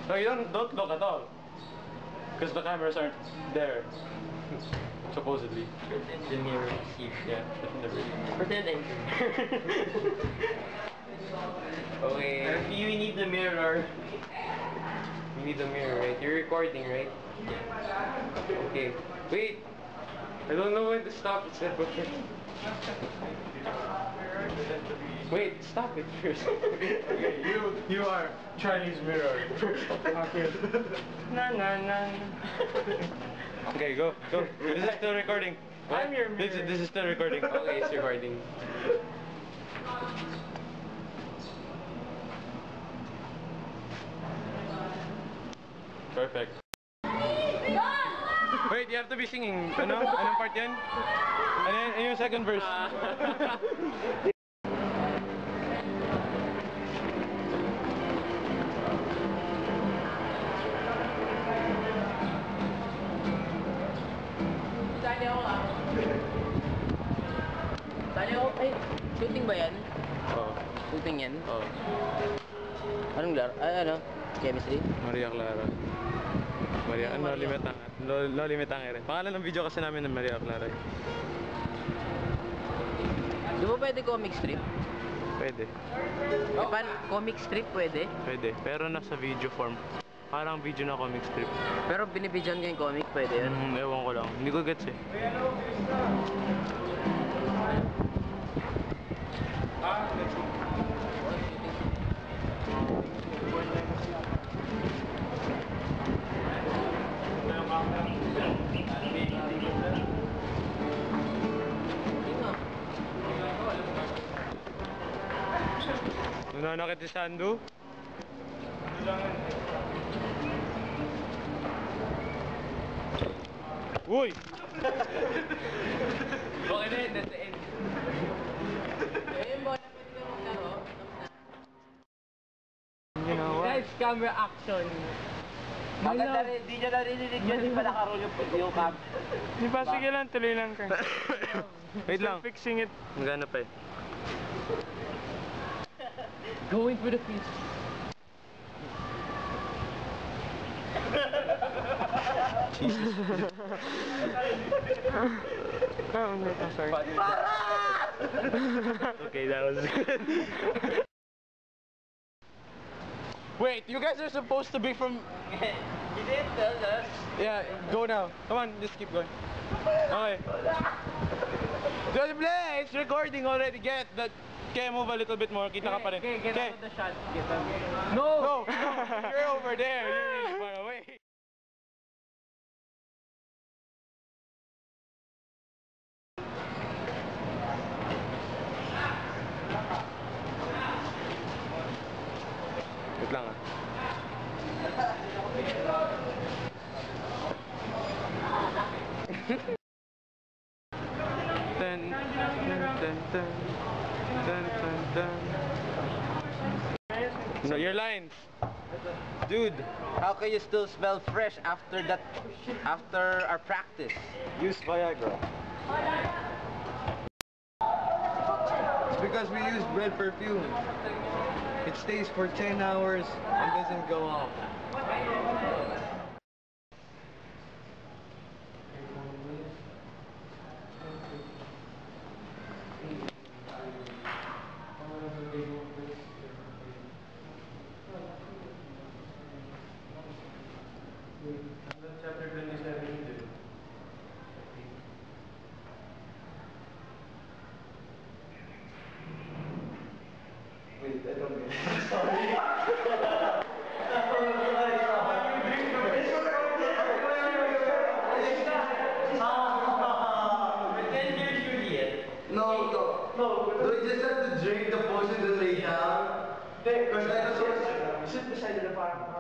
No, you don't look at all. Because the cameras aren't there. Supposedly. Pretend the mirror sees. Yeah, pretend they're really. Pretend I'm here. Okay. We need the mirror. We need the mirror, right? You're recording, right? Okay. Wait. I don't know when to stop it, sir. Wait, stop it first. Okay, you are Chinese mirror. Okay. No. Okay, go. This is still recording. What? I'm your mirror. This is still recording. Okay, it's recording. Perfect. Wait, you have to be singing. Ano? Anong part yan? Ano yung second verse? Tali ako, ay, shooting ba yan? Oo. Shooting yan? Oo. Anong laro? Ay, ano? Chemistry? Maria Clara. Loli Metanga rin. Pangalan ng video kasi namin ng Maria Clara. Di ba pwede comic strip? Pwede. Comic strip pwede? Pwede. Pero nasa video form. Parang video na comic strip. Pero binibidyan ko yung comic, pwede yun? Ewan ko lang. Hindi ko gets eh. Nananakit si Sandu? Uy! Okay na yun, that's the end. Ayun ba, pwede ka maglaro? Guys, camera action. Bakit di niya narinig yun? Di ba nakaroll yung cam? Di ba? Sige lang, tuloy lang ka. Wait lang. Fixing it. Magana pa eh. Going for the fish. Oh, no, I'm sorry. Okay, that was good. Wait, you guys are supposed to be from... You didn't tell us. Yeah, go now. Come on, just keep going. Okay. Just play! It's recording already. Get that. Okay, move a little bit more. Kita ka pa rin. Okay, get out of the shot. Get out. No! You're over there. You're really far away. Wait lang ah. No, your lines. Dude, How can you still smell fresh after that? After our practice? use Viagra. It's because we use red perfume. It stays for 10 hours and doesn't go off. Chapter 27. Wait, I don't get it. No. Do we just have to drink the potion and lay down? Because I don't... Sit beside the farm.